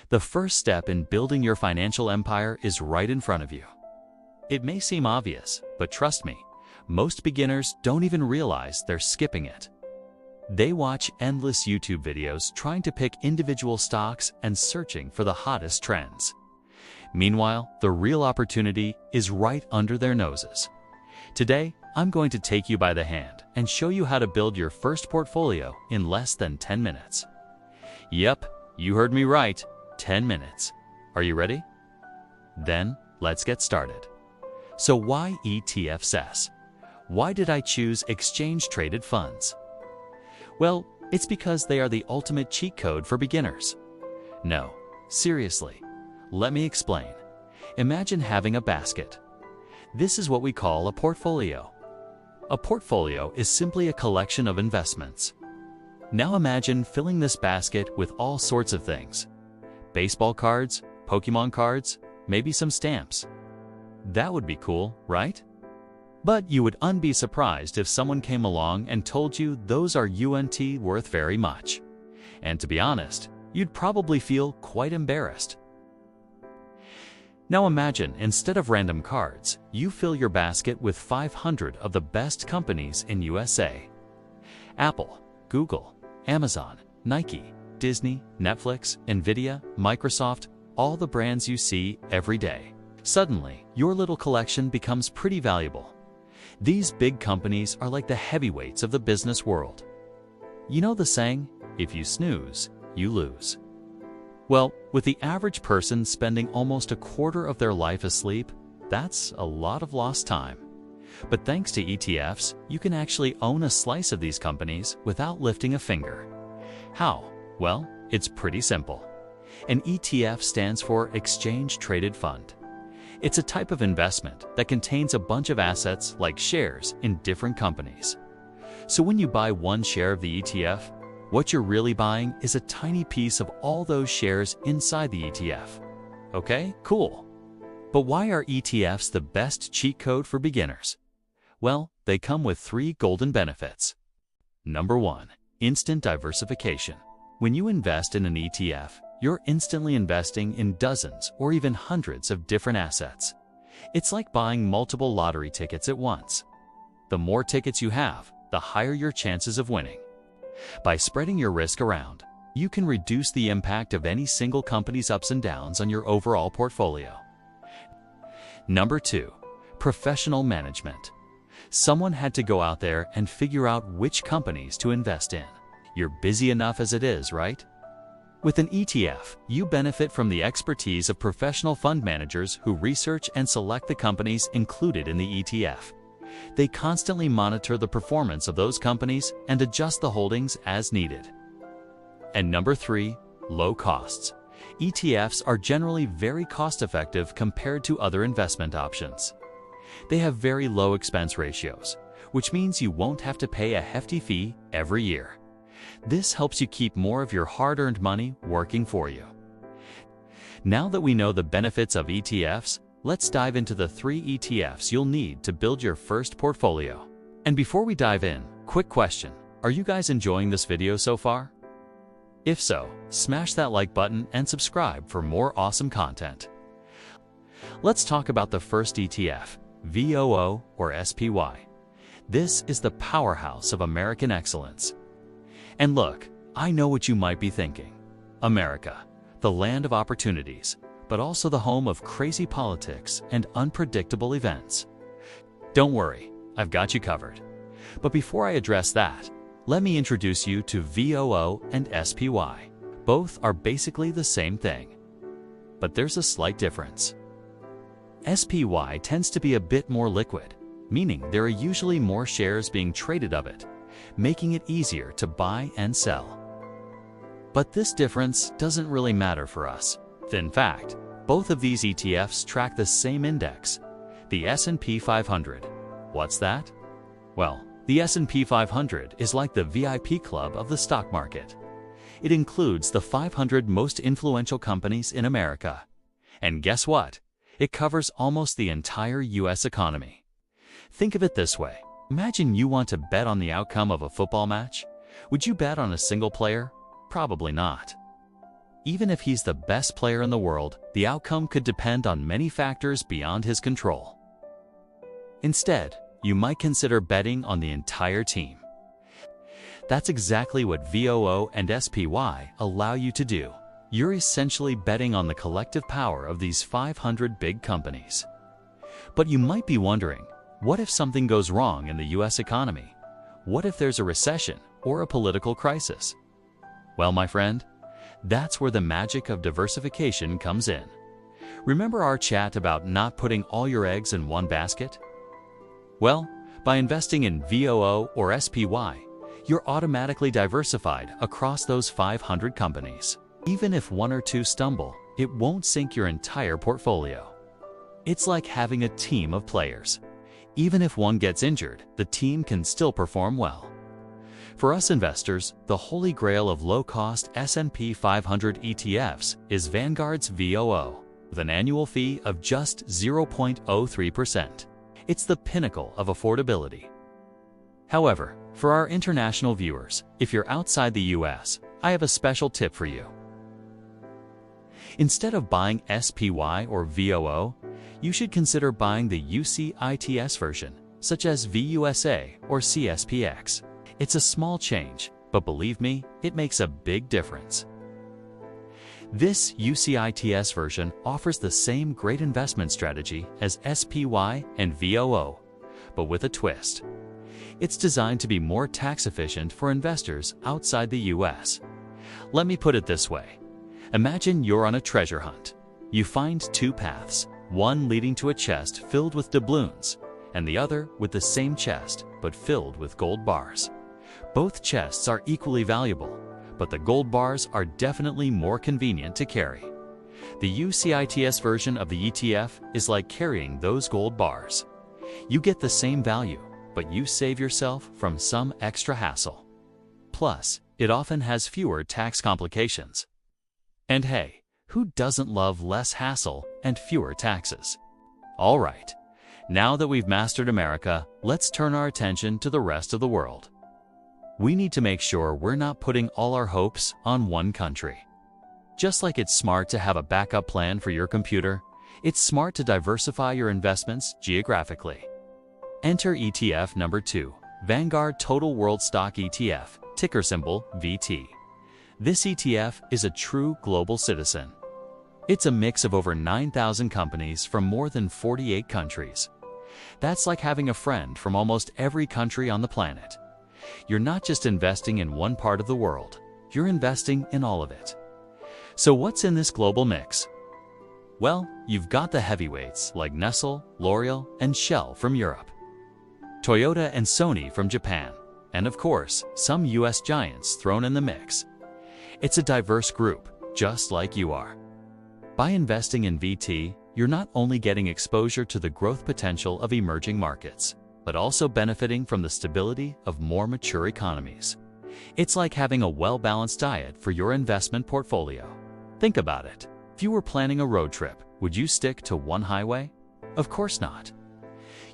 The first step in building your financial empire is right in front of you. It may seem obvious, but trust me, most beginners don't even realize they're skipping it. They watch endless YouTube videos trying to pick individual stocks and searching for the hottest trends. Meanwhile, the real opportunity is right under their noses. Today, I'm going to take you by the hand and show you how to build your first portfolio in less than 10 minutes. Yep, you heard me right, 10 minutes. Are you ready? Then, let's get started. So why ETFs? Why did I choose exchange-traded funds? Well, it's because they are the ultimate cheat code for beginners. No, seriously, let me explain. Imagine having a basket. This is what we call a portfolio. A portfolio is simply a collection of investments. Now imagine filling this basket with all sorts of things. Baseball cards, Pokemon cards, maybe some stamps. That would be cool, right? But you would be surprised if someone came along and told you those are worth very much. And to be honest, you'd probably feel quite embarrassed. Now imagine, instead of random cards, you fill your basket with 500 of the best companies in USA. Apple, Google, Amazon, Nike, Disney, Netflix, Nvidia, Microsoft, all the brands you see every day. Suddenly, your little collection becomes pretty valuable. These big companies are like the heavyweights of the business world. You know the saying, if you snooze, you lose. Well, with the average person spending almost a quarter of their life asleep, that's a lot of lost time. But thanks to ETFs, you can actually own a slice of these companies without lifting a finger. How? Well, it's pretty simple. An ETF stands for Exchange Traded Fund. It's a type of investment that contains a bunch of assets like shares in different companies. So when you buy one share of the ETF, what you're really buying is a tiny piece of all those shares inside the ETF. Okay, cool. But why are ETFs the best cheat code for beginners? Well, they come with 3 golden benefits. Number 1, instant diversification. When you invest in an ETF, you're instantly investing in dozens or even hundreds of different assets. It's like buying multiple lottery tickets at once. The more tickets you have, the higher your chances of winning. By spreading your risk around, you can reduce the impact of any single company's ups and downs on your overall portfolio. Number 2, professional management. Someone had to go out there and figure out which companies to invest in. You're busy enough as it is, right? With an ETF, you benefit from the expertise of professional fund managers who research and select the companies included in the ETF. They constantly monitor the performance of those companies and adjust the holdings as needed. And number 3, low costs. ETFs are generally very cost-effective compared to other investment options. They have very low expense ratios, which means you won't have to pay a hefty fee every year. This helps you keep more of your hard-earned money working for you. Now that we know the benefits of ETFs, let's dive into the 3 ETFs you'll need to build your first portfolio. And before we dive in, quick question. Are you guys enjoying this video so far? If so, smash that like button and subscribe for more awesome content. Let's talk about the first ETF, VOO or SPY. This is the powerhouse of American excellence. And look, I know what you might be thinking. America, the land of opportunities, but also the home of crazy politics and unpredictable events. Don't worry, I've got you covered. But before I address that, let me introduce you to VOO and SPY. Both are basically the same thing. But there's a slight difference. SPY tends to be a bit more liquid, meaning there are usually more shares being traded of it, making it easier to buy and sell. But this difference doesn't really matter for us. In fact, both of these ETFs track the same index, the S&P 500. What's that? Well, the S&P 500 is like the VIP club of the stock market. It includes the 500 most influential companies in America. And guess what? It covers almost the entire US economy. Think of it this way. Imagine you want to bet on the outcome of a football match. Would you bet on a single player? Probably not. Even if he's the best player in the world, the outcome could depend on many factors beyond his control. Instead, you might consider betting on the entire team. That's exactly what VOO and SPY allow you to do. You're essentially betting on the collective power of these 500 big companies. But you might be wondering, what if something goes wrong in the US economy? What if there's a recession or a political crisis? Well, my friend, that's where the magic of diversification comes in. Remember our chat about not putting all your eggs in one basket? Well, by investing in VOO or SPY, you're automatically diversified across those 500 companies. Even if one or two stumble, it won't sink your entire portfolio. It's like having a team of players. Even if one gets injured, the team can still perform well. For us investors, the holy grail of low-cost S&P 500 ETFs is Vanguard's VOO, with an annual fee of just 0.03%. It's the pinnacle of affordability. However, for our international viewers, if you're outside the US, I have a special tip for you. Instead of buying SPY or VOO, you should consider buying the UCITS version, such as VUSA or CSPX. It's a small change, but believe me, it makes a big difference. This UCITS version offers the same great investment strategy as SPY and VOO, but with a twist. It's designed to be more tax efficient for investors outside the US. Let me put it this way. Imagine you're on a treasure hunt. You find two paths, one leading to a chest filled with doubloons, and the other with the same chest but filled with gold bars. Both chests are equally valuable, but the gold bars are definitely more convenient to carry. The UCITS version of the ETF is like carrying those gold bars. You get the same value, but you save yourself from some extra hassle. Plus, it often has fewer tax complications. And hey, who doesn't love less hassle and fewer taxes? All right, now that we've mastered America, let's turn our attention to the rest of the world. We need to make sure we're not putting all our hopes on one country. Just like it's smart to have a backup plan for your computer, it's smart to diversify your investments geographically. Enter ETF number 2, Vanguard Total World Stock ETF, ticker symbol VT. This ETF is a true global citizen. It's a mix of over 9,000 companies from more than 48 countries. That's like having a friend from almost every country on the planet. You're not just investing in one part of the world, you're investing in all of it. So what's in this global mix? Well, you've got the heavyweights like Nestle, L'Oreal, and Shell from Europe, Toyota and Sony from Japan, and of course, some US giants thrown in the mix. It's a diverse group, just like you are. By investing in VT, you're not only getting exposure to the growth potential of emerging markets, but also benefiting from the stability of more mature economies. It's like having a well-balanced diet for your investment portfolio. Think about it. If you were planning a road trip, would you stick to one highway? Of course not.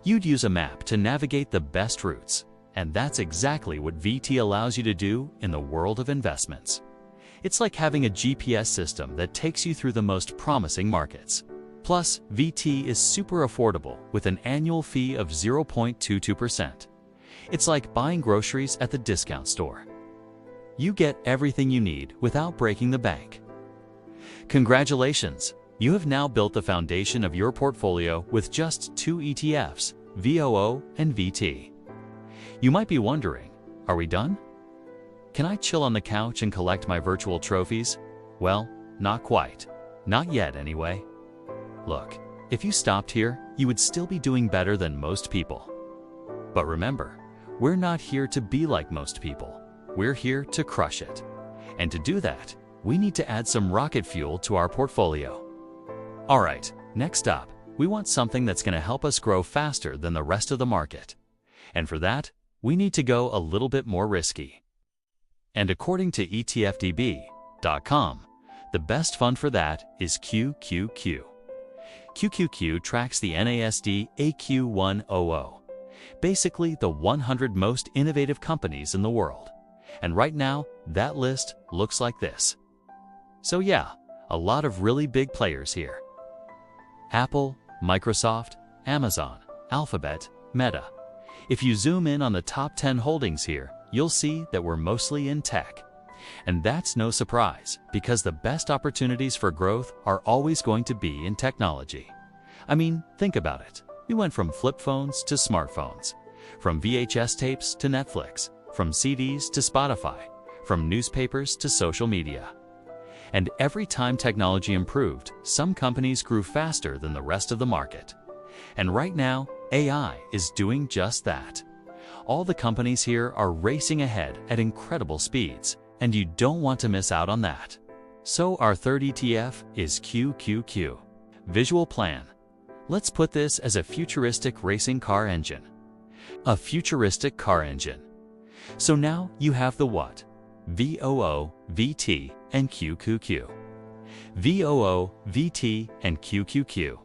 You'd use a map to navigate the best routes, and that's exactly what VT allows you to do in the world of investments. It's like having a GPS system that takes you through the most promising markets. Plus, VT is super affordable with an annual fee of 0.22%. It's like buying groceries at the discount store. You get everything you need without breaking the bank. Congratulations! You have now built the foundation of your portfolio with just 2 ETFs, VOO and VT. You might be wondering, are we done? Can I chill on the couch and collect my virtual trophies? Well, not quite. Not yet, anyway. Look, if you stopped here, you would still be doing better than most people. But remember, we're not here to be like most people. We're here to crush it. And to do that, we need to add some rocket fuel to our portfolio. All right, next up, we want something that's going to help us grow faster than the rest of the market. And for that, we need to go a little bit more risky. And according to ETFDB.com, the best fund for that is QQQ. QQQ tracks the NASD AQ100, basically the 100 most innovative companies in the world. And right now, that list looks like this. So yeah, a lot of really big players here. Apple, Microsoft, Amazon, Alphabet, Meta. If you zoom in on the top 10 holdings here, you'll see that we're mostly in tech. And that's no surprise, because the best opportunities for growth are always going to be in technology. I mean, think about it. We went from flip phones to smartphones, from VHS tapes to Netflix, from CDs to Spotify, from newspapers to social media. And every time technology improved, some companies grew faster than the rest of the market. And right now, AI is doing just that. All the companies here are racing ahead at incredible speeds, and you don't want to miss out on that. So our third ETF is QQQ. Visual plan. Let's put this as a futuristic racing car engine. A futuristic car engine. So now you have the what? VOO, VT, and QQQ. VOO, VT, and QQQ.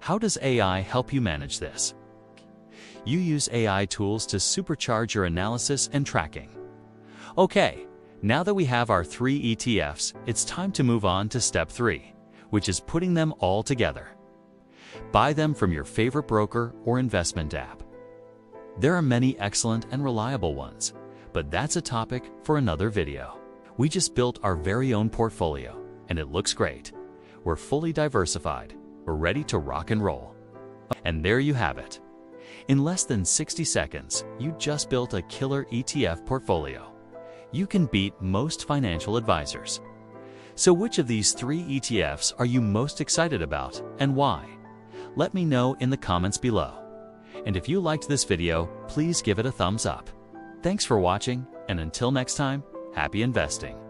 How does AI help you manage this? You use AI tools to supercharge your analysis and tracking. Okay, now that we have our 3 ETFs, it's time to move on to step 3, which is putting them all together. Buy them from your favorite broker or investment app. There are many excellent and reliable ones, but that's a topic for another video. We just built our very own portfolio, and it looks great. We're fully diversified. We're ready to rock and roll. And there you have it. In less than 60 seconds, you just built a killer ETF portfolio. You can beat most financial advisors. So which of these 3 ETFs are you most excited about and why? Let me know in the comments below. And if you liked this video, please give it a thumbs up. Thanks for watching, and until next time, happy investing.